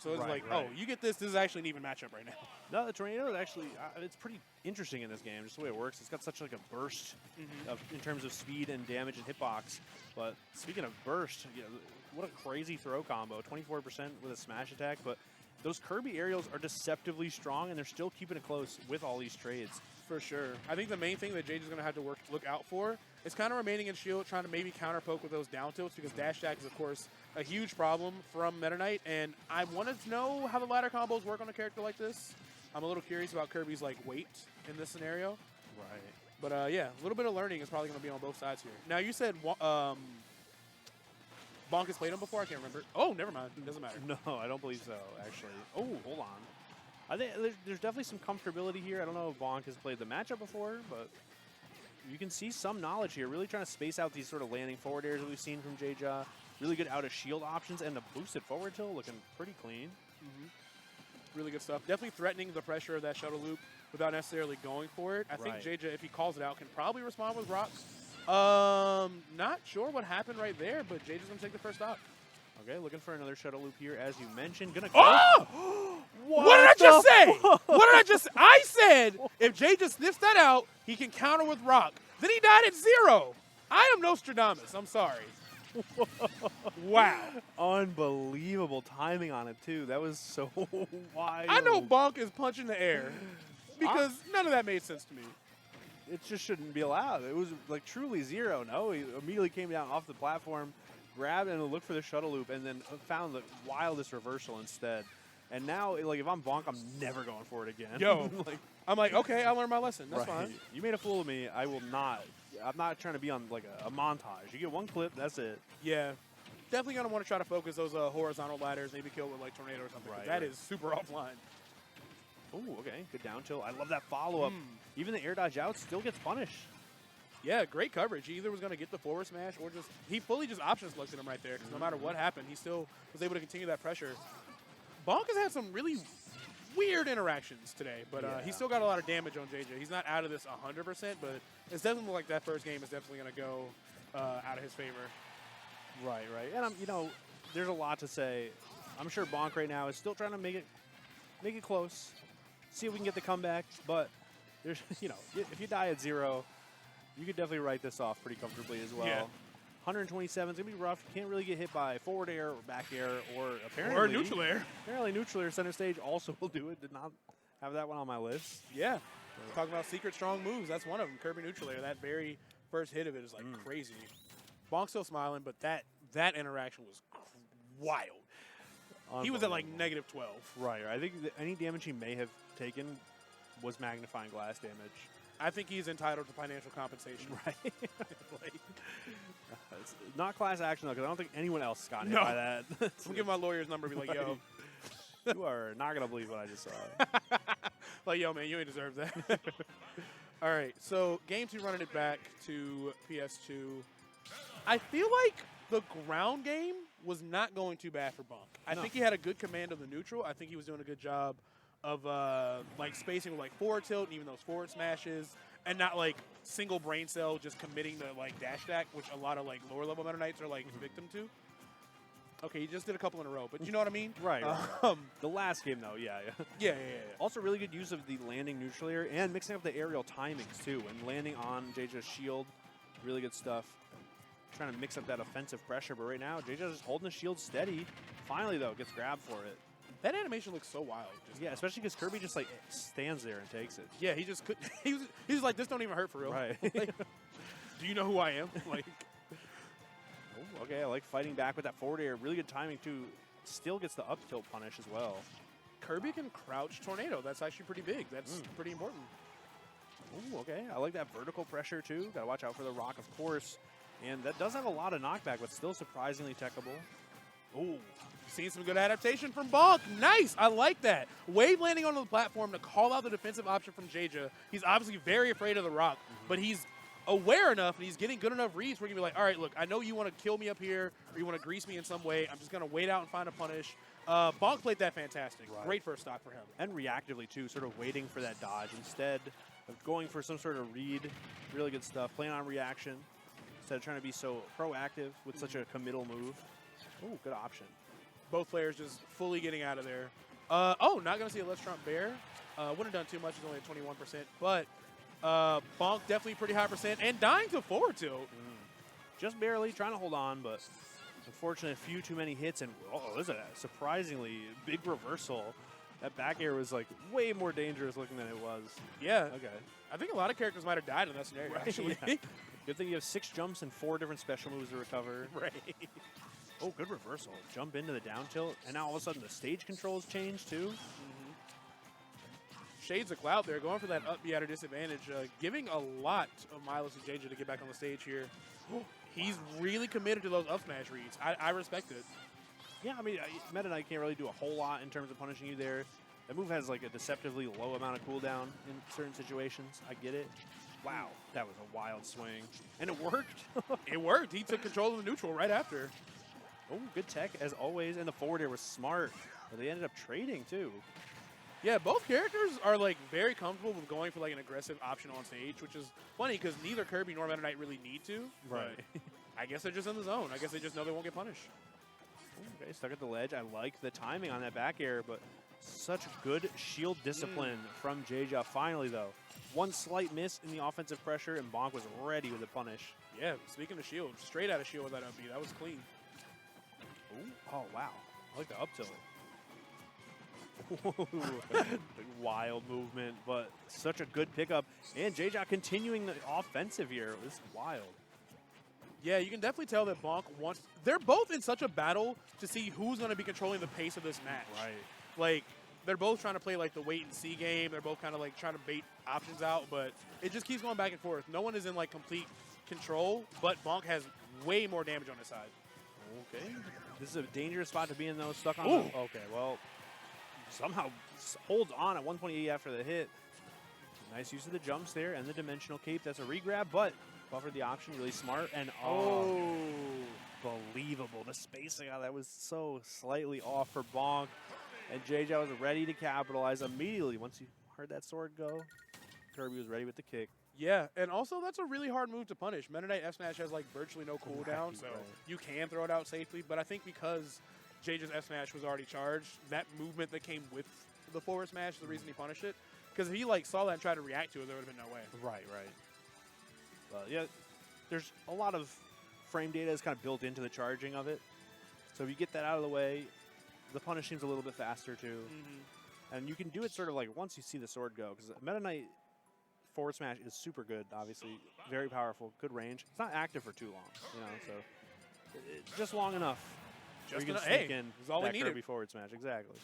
So it's like, oh, you get this. This is actually an even matchup right now. No, the Tornado is actually, it's pretty interesting in this game, just the way it works. It's got such like a burst in terms of speed and damage and hitbox. But speaking of burst, what a crazy throw combo. 24% with a smash attack. But those Kirby aerials are deceptively strong, and they're still keeping it close with all these trades. For sure. I think the main thing that JeJa's going to have to look out for is kind of remaining in shield, trying to maybe counter poke with those down tilts, because dash attack is, of course, a huge problem from Meta Knight. And I want to know how the ladder combos work on a character like this. I'm a little curious about Kirby's like weight in this scenario. Right. But yeah, a little bit of learning is probably going to be on both sides here. Now, you said Bonk has played him before? I can't remember. Oh, never mind. It doesn't matter. No, I don't believe so, actually. Oh, hold on. I think there's definitely some comfortability here. I don't know if Bonk has played the matchup before, but you can see some knowledge here. Really trying to space out these sort of landing forward airs that we've seen from JeJa. Really good out of shield options, and the boosted forward tilt looking pretty clean. Really good stuff. Definitely threatening the pressure of that shuttle loop without necessarily going for it. I think JeJa, if he calls it out, can probably respond with rocks. Not sure what happened right there, but JeJa's going to take the first stop. Okay, looking for another shuttle loop here, as you mentioned. Gonna go. Oh! What did I just say? What did I just say? I said if JeJa sniffs that out, he can counter with rock. Then he died at 0. I am Nostradamus. I'm sorry. Wow. Unbelievable timing on it, too. That was so wild. I know Bonk is punching the air because none of that made sense to me. It just shouldn't be allowed. It was like truly 0. No, he immediately came down off the platform, grabbed and looked for the shuttle loop, and then found the wildest reversal instead. And now, like, if I'm Bonk, I'm never going for it again. Yo, I'm like, okay, I learned my lesson. That's fine. You made a fool of me. I will not. I'm not trying to be on, like, a montage. You get one clip, that's it. Yeah. Definitely going to want to try to focus those horizontal ladders, maybe kill with, like, Tornado or something. That is super offline. Oh, okay. Good down tilt. I love that follow-up. Even the air dodge out still gets punished. Yeah, great coverage. He either was going to get the forward smash or just – he fully just option selected him right there, because no matter what happened, he still was able to continue that pressure. Bonk has had some really weird interactions today, but he's still got a lot of damage on JeJa. He's not out of this 100%, but it's definitely like that first game is definitely going to go out of his favor. Right. And, you know, there's a lot to say. I'm sure Bonk right now is still trying to make it close, see if we can get the comeback, but there's, you know, if you die at 0, you could definitely write this off pretty comfortably as well. Yeah. 127 is going to be rough. You can't really get hit by forward air or back air or apparently... Or neutral air. Apparently neutral air center stage also will do it. Did not have that one on my list. Yeah. Talking about secret strong moves, that's one of them. Kirby neutral air. That very first hit of it is like crazy. Bonk's still smiling, but that interaction was wild. He was at like -12. Right. I think any damage he may have taken was magnifying glass damage. I think he's entitled to financial compensation. Right. It's not class action, though, because I don't think anyone else got hit by that. I'm give my lawyer's number and be like, yo. You are not going to believe what I just saw. Like, yo, man, you ain't deserve that. All right, so Game 2 running it back to PS2. I feel like the ground game was not going too bad for Bonk. I think he had a good command of the neutral. I think he was doing a good job of like spacing with like forward tilt and even those forward smashes, and not like single brain cell just committing to like dash attack, which a lot of like lower level Meta Knights are like victim to. Okay, he just did a couple in a row, but you know what I mean? Right. The last game though, yeah. Also really good use of the landing neutral air and mixing up the aerial timings too, and landing on JeJa's shield. Really good stuff. Trying to mix up that offensive pressure, but right now JeJa's just holding the shield steady. Finally though, gets grabbed for it. That animation looks so wild. Yeah, especially because Kirby just like stands there and takes it. Yeah, he just could. He was like, this don't even hurt for real. Right. Like, do you know who I am? Like, okay, I like fighting back with that forward air. Really good timing too. Still gets the up tilt punish as well. Kirby can crouch Tornado. That's actually pretty big. That's pretty important. Ooh, okay. I like that vertical pressure too. Got to watch out for the rock, of course. And that does have a lot of knockback, but still surprisingly techable. Ooh. Seeing some good adaptation from Bonk. Nice. I like that. Wave landing onto the platform to call out the defensive option from JeJa. He's obviously very afraid of the rock, but he's aware enough and he's getting good enough reads where he can be like, all right, look, I know you want to kill me up here or you want to grease me in some way. I'm just going to wait out and find a punish. Bonk played that fantastic. Right. Great first stock for him. And reactively, too, sort of waiting for that dodge instead of going for some sort of read. Really good stuff. Playing on reaction instead of trying to be so proactive with such a committal move. Ooh, good option. both players just fully getting out of there. Oh, not going to see a Let's Trump Bear. Wouldn't have done too much. It's only at 21%. But Bonk definitely pretty high percent and dying to forward tilt. Just barely trying to hold on, but unfortunately a few too many hits. And this is a surprisingly big reversal. That back air was like way more dangerous looking than it was. Yeah. Okay. I think a lot of characters might have died in that scenario, actually. Yeah. Good thing you have 6 jumps and 4 different special moves to recover. Right. Oh, good reversal. Jump into the down tilt, and now all of a sudden the stage controls change too. Shades of Cloud there, going for that up B at a disadvantage, giving a lot of mileage to JeJaJeJa to get back on the stage here. He's really committed to those up smash reads. I respect it. Yeah, I mean, Meta Knight can't really do a whole lot in terms of punishing you there. That move has like a deceptively low amount of cooldown in certain situations. I get it. Wow, that was a wild swing. And it worked. It worked. He took control of the neutral right after. Oh, good tech as always. And the forward air was smart. But they ended up trading too. Yeah, both characters are like very comfortable with going for like an aggressive option on stage, which is funny because neither Kirby nor Meta Knight really need to. Right. I guess they're just in the zone. I guess they just know they won't get punished. Okay, stuck at the ledge. I like the timing on that back air, but such good shield discipline from JeJaJeJa. Finally, though, one slight miss in the offensive pressure, and Bonk was ready with the punish. Yeah, speaking of shield, straight out of shield with that up B. That was clean. Ooh. Oh, wow. I like the up tilt. Wild movement, but such a good pickup. And JeJaJeJa continuing the offensive here. It was wild. Yeah, you can definitely tell that Bonk wants... They're both in such a battle to see who's going to be controlling the pace of this match. Right. Like, they're both trying to play, like, the wait-and-see game. They're both kind of, like, trying to bait options out, but it just keeps going back and forth. No one is in, like, complete control, but Bonk has way more damage on his side. Okay. This is a dangerous spot to be in, though. Stuck on... Ooh. Okay, well, somehow holds on at 128 after the hit. Nice use of the jumps there and the dimensional cape. That's a regrab, but... Buffered the option, really smart, and believable. The spacing on that was so slightly off for Bonk, and JeJaJeJa was ready to capitalize immediately. Once he heard that sword go, Kirby was ready with the kick. Yeah, and also that's a really hard move to punish. Meta Knight F Smash has like virtually no cooldown, so you can throw it out safely, but I think because JeJaJeJa's F Smash was already charged, that movement that came with the forward smash is the reason he punished it. Because if he like saw that and tried to react to it, there would have been no way. Right. Yeah, there's a lot of frame data is kind of built into the charging of it. So if you get that out of the way, the punish seems a little bit faster too. And you can do it sort of like once you see the sword go, because Meta Knight forward smash is super good, obviously. Very powerful, good range. It's not active for too long, so just long enough. Just you can enough. sneak in it's all we that needed. Kirby forward smash, exactly.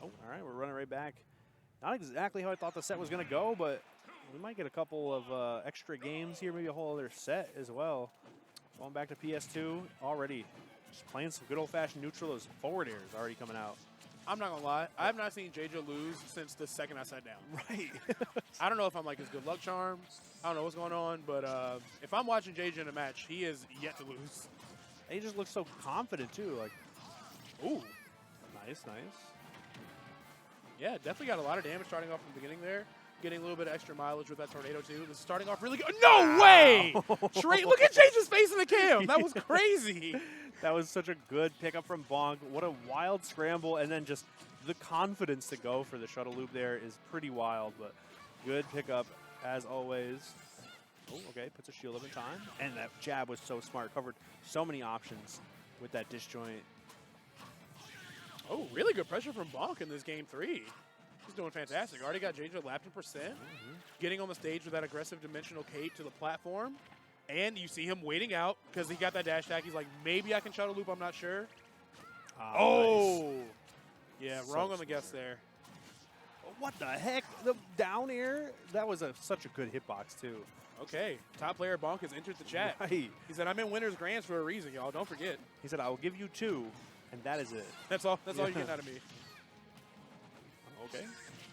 Oh, all right, we're running right back. Not exactly how I thought the set was going to go, but we might get a couple of extra games here, maybe a whole other set as well. Going back to PS2 already. Just playing some good old-fashioned neutral. Those forward airs already coming out. I'm not going to lie. I have not seen JeJaJeJa lose since the second I sat down. Right. I don't know if I'm like his good luck charm. I don't know what's going on, but if I'm watching JeJaJeJa in a match, he is yet to lose. And he just looks so confident, too. Like, ooh. Nice. Yeah, definitely got a lot of damage starting off from the beginning there. Getting a little bit of extra mileage with that tornado, too. This is starting off really good. No way! Look at JeJaJeJa's face in the cam. That was crazy. That was such a good pickup from Bonk. What a wild scramble. And then just the confidence to go for the shuttle loop there is pretty wild. But good pickup, as always. Oh, okay. Puts a shield up in time. And that jab was so smart. Covered so many options with that disjoint. Oh, really good pressure from Bonk in this game 3. He's doing fantastic. Already got JeJaJeJa lapped in percent. Getting on the stage with that aggressive dimensional cape to the platform. And you see him waiting out because he got that dash attack. He's like, maybe I can shuttle loop. I'm not sure. Nice. Yeah, So wrong on the smart. guess there. What the heck? The down air? That was such a good hitbox, too. Okay, top player Bonk has entered the chat. Right. He said, I'm in winner's grands for a reason, y'all. Don't forget. He said, I will give you 2, and that is it. That's all you're getting out of me. Okay.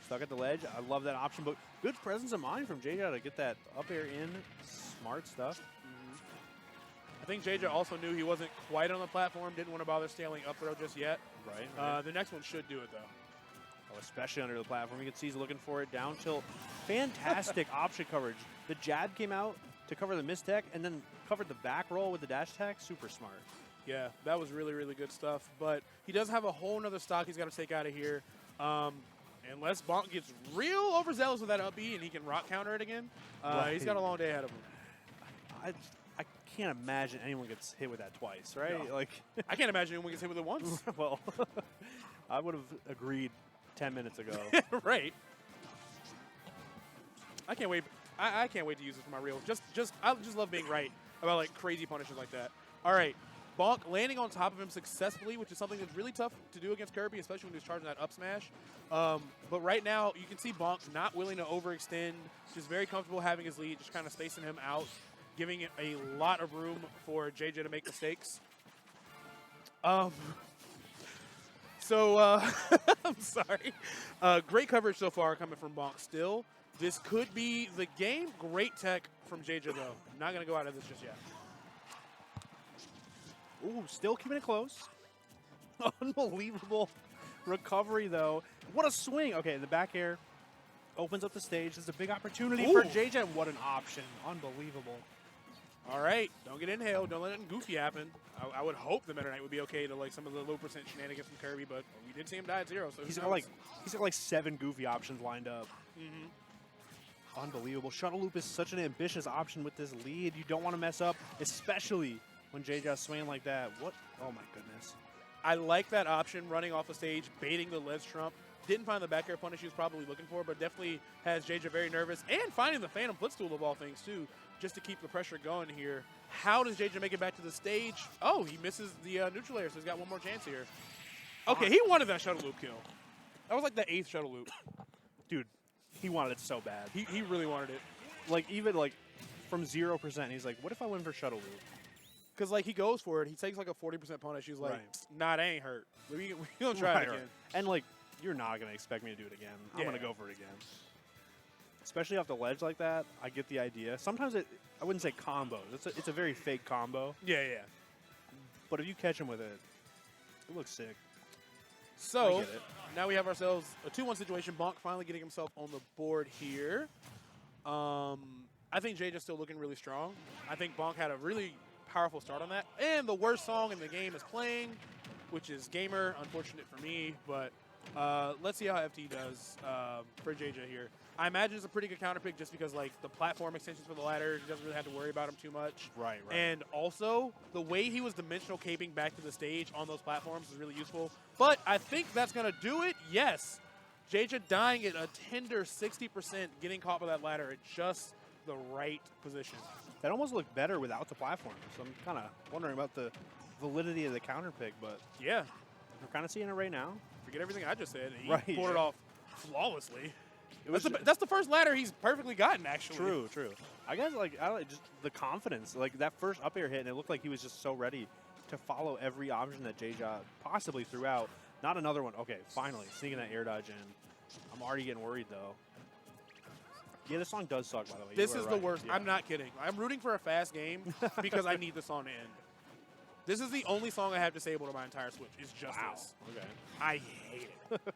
Stuck at the ledge. I love that option, but good presence of mind from JeJaJeJa to get that up air in. Smart stuff. I think JeJaJeJa also knew he wasn't quite on the platform, didn't want to bother scaling up throw just yet. Right. The next one should do it, though. Oh, especially under the platform. You can see he's looking for it. Down tilt. Fantastic option coverage. The jab came out to cover the mistech and then covered the back roll with the dash attack. Super smart. Yeah, that was really, really good stuff. But he does have a whole nother stock he's got to take out of here. Unless Bonk gets real overzealous with that up B and he can rock counter it again, he's got a long day ahead of him. I can't imagine anyone gets hit with that twice, right? No. Like, I can't imagine anyone gets hit with it once. well, I would have agreed 10 minutes ago. Right. I can't wait. I can't wait to use this for my reel. I just love being right about like crazy punishes like that. All right, Bonk landing on top of him successfully, which is something that's really tough to do against Kirby, especially when he's charging that up smash. But right now, you can see Bonk not willing to overextend, just very comfortable having his lead, just kind of spacing him out, giving it a lot of room for JJ to make mistakes. I'm sorry. Great coverage so far coming from Bonk still. This could be the game. Great tech from JJ, though. Not going to go out of this just yet. Ooh, still keeping it close. Unbelievable recovery, though. What a swing. Okay, the back air opens up the stage. There's a big opportunity for JJ. What an option. Unbelievable. All right, don't get inhaled. Don't let anything goofy happen. I would hope the Meta Knight would be okay to like some of the low percent shenanigans from Kirby, but we did see him die at 0. So he's got like 7 goofy options lined up. Unbelievable. Shuttle loop is such an ambitious option with this lead. You don't want to mess up, especially when JJ's swinging like that. What? Oh my goodness. I like that option, running off the stage, baiting the ledge trump. Didn't find the back air punish he was probably looking for, but definitely has JJ very nervous. And finding the Phantom Footstool of all things, too, just to keep the pressure going here. How does JJ make it back to the stage? Oh, he misses the neutral air, so he's got one more chance here. Okay, he wanted that shuttle loop kill. That was like the 8th shuttle loop. Dude, he wanted it so bad. He really wanted it. Like, even like from 0%, he's like, what if I went for shuttle loop? Because, like, he goes for it. He takes, like, a 40% punish. He's like, nah, that ain't hurt. We going to try it again. And, like, you're not going to expect me to do it again. I'm going to go for it again. Especially off the ledge like that, I get the idea. Sometimes I wouldn't say combos. It's a very fake combo. Yeah. But if you catch him with it, it looks sick. So, now we have ourselves a 2-1 situation. Bonk finally getting himself on the board here. I think JJ's still looking really strong. I think Bonk had a really powerful start on that. And the worst song in the game is playing, which is Gamer. Unfortunate for me, but let's see how FT does for JJ here. I imagine it's a pretty good counter pick just because, like, the platform extensions for the ladder, he doesn't really have to worry about him too much. Right. And also, the way he was dimensional caping back to the stage on those platforms is really useful. But I think that's going to do it. Yes. JJ dying at a tender 60%, getting caught by that ladder at just the right position. That almost looked better without the platform. So I'm kind of wondering about the validity of the counter pick. But yeah, we're kind of seeing it right now. Forget everything I just said. He pulled it off flawlessly. That's the first ladder he's perfectly gotten, actually. True. I guess I like just the confidence. Like that first up air hit, and it looked like he was just so ready to follow every option that JeJaJeJa possibly threw out. Not another one. Okay, finally sneaking that air dodge in. I'm already getting worried though. Yeah, this song does suck, by the way. This is the worst. Yeah. I'm not kidding. I'm rooting for a fast game because I need the song to end. This is the only song I have disabled on my entire Switch. It's just this. Okay. I hate it. But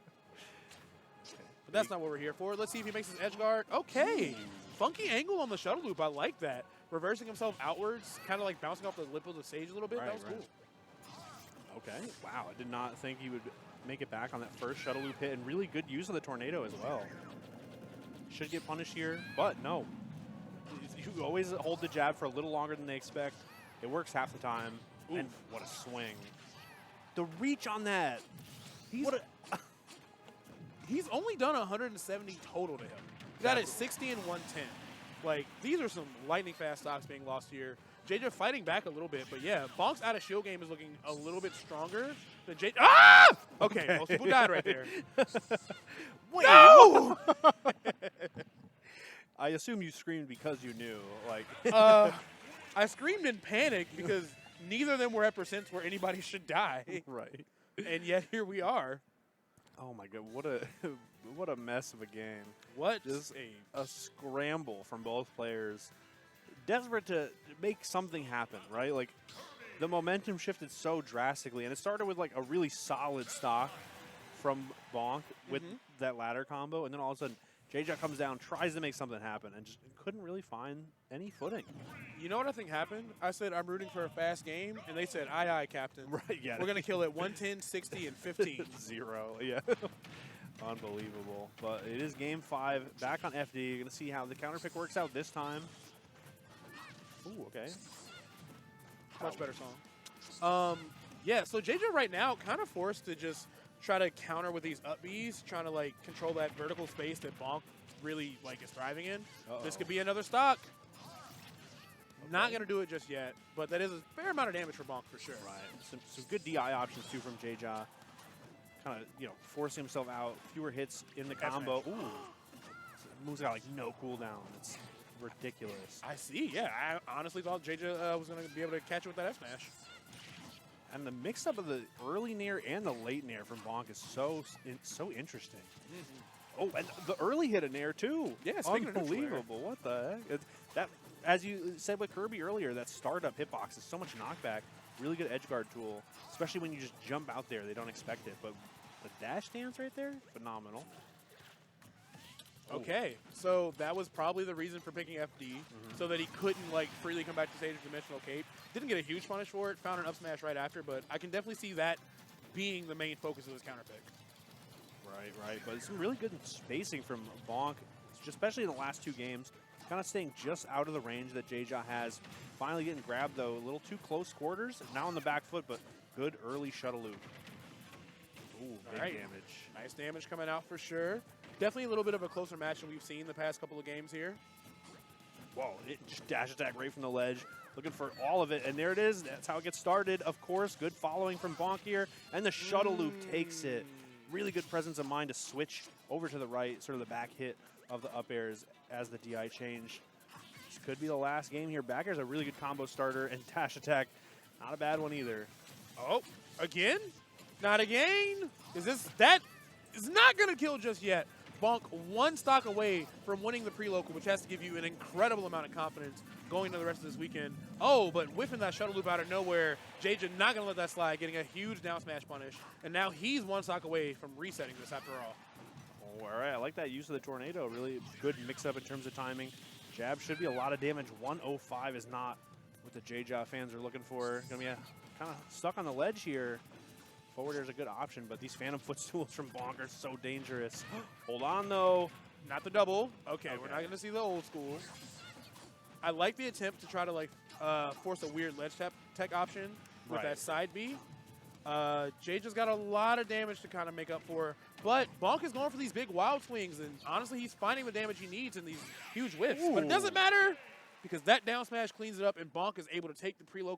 that's not what we're here for. Let's see if he makes his edge guard. Okay. Funky angle on the shuttle loop. I like that. Reversing himself outwards, kind of like bouncing off the lip of the stage a little bit. That was cool. Okay. Wow. I did not think he would make it back on that first shuttle loop hit, and really good use of the tornado as well. Should get punished here, but no. You always hold the jab for a little longer than they expect. It works half the time. Oof. And what a swing. The reach on that. He's only done 170 total to him. He got it 60 and 110. Like, these are some lightning fast stocks being lost here. JJ fighting back a little bit, but yeah, Bonk's out of shield game is looking a little bit stronger than JJ. Ah! Okay, most people died right there. Wait, no! I assume you screamed because you knew. Like, I screamed in panic because neither of them were at percents where anybody should die. Right. And yet here we are. Oh my god, what a mess of a game. What just a scramble from both players. Desperate to make something happen, right? Like, the momentum shifted so drastically, and it started with like a really solid stock from Bonk with that ladder combo, and then all of a sudden JeJaJeJa comes down, tries to make something happen, and just couldn't really find any footing. You know what I think happened? I said I'm rooting for a fast game, and they said, aye, aye, Captain. Right, yeah. We're going to kill it 110, 60, and 15. 0, yeah. Unbelievable. But it is game 5, back on FD. You're going to see how the counter pick works out this time. Ooh, okay. Much better song. Yeah, so JeJaJeJa right now kind of forced to just try to counter with these up Bs, trying to like control that vertical space that Bonk really like is thriving in. This could be another stock. Not going to do it just yet, but that is a fair amount of damage for Bonk for sure. Right. Some good DI options too from JeJaJeJa. Kind of, forcing himself out. Fewer hits in the combo. Ooh. Move's got like no cooldown. It's ridiculous. I see, yeah. I honestly thought JeJaJeJa was going to be able to catch it with that F smash. And the mix-up of the early nair and the late nair from Bonk is so interesting. Oh, and the early hit of nair too. Yeah, unbelievable. What the heck? That, as you said with Kirby earlier, that startup hitbox is so much knockback. Really good edge guard tool, especially when you just jump out there. They don't expect it. But the dash dance right there, phenomenal. Okay, so that was probably the reason for picking FD, so that he couldn't like freely come back to stage with Dimensional Cape. Didn't get a huge punish for it, found an up smash right after, but I can definitely see that being the main focus of his counter pick. Right. But some really good spacing from Bonk, especially in the last 2 games. Kind of staying just out of the range that JeJaJeJa has. Finally getting grabbed, though, a little too close quarters. Now on the back foot, but good early shuttle loop. Ooh, big damage. Nice damage coming out for sure. Definitely a little bit of a closer match than we've seen the past couple of games here. Whoa, it just dash attack right from the ledge. Looking for all of it, and there it is. That's how it gets started, of course. Good following from Bonk here, and the shuttle loop takes it. Really good presence of mind to switch over to the right, sort of the back hit of the up airs as the DI change. This could be the last game here. Back air's a really good combo starter, and dash attack, not a bad one either. Oh, again? Not again? That is not going to kill just yet. Bonk 1 stock away from winning the prelocal, which has to give you an incredible amount of confidence going into the rest of this weekend. Oh, but whiffing that shuttle loop out of nowhere, JeJaJeJa not going to let that slide, getting a huge down smash punish. And now he's 1 stock away from resetting this after all. Oh, all right, I like that use of the tornado. Really good mix-up in terms of timing. Jab should be a lot of damage. 105 is not what the JeJaJeJa fans are looking for. Going to be kind of stuck on the ledge here. Forward air is a good option, but these Phantom Footstools from Bonk are so dangerous. Hold on, though. Not the double. Okay, we're not going to see the old school. I like the attempt to try to like force a weird ledge tech option with that side B. JeJaJeJa's got a lot of damage to kind of make up for, but Bonk is going for these big wild swings, and honestly, he's finding the damage he needs in these huge whiffs. But it doesn't matter because that down smash cleans it up, and Bonk is able to take the prelocal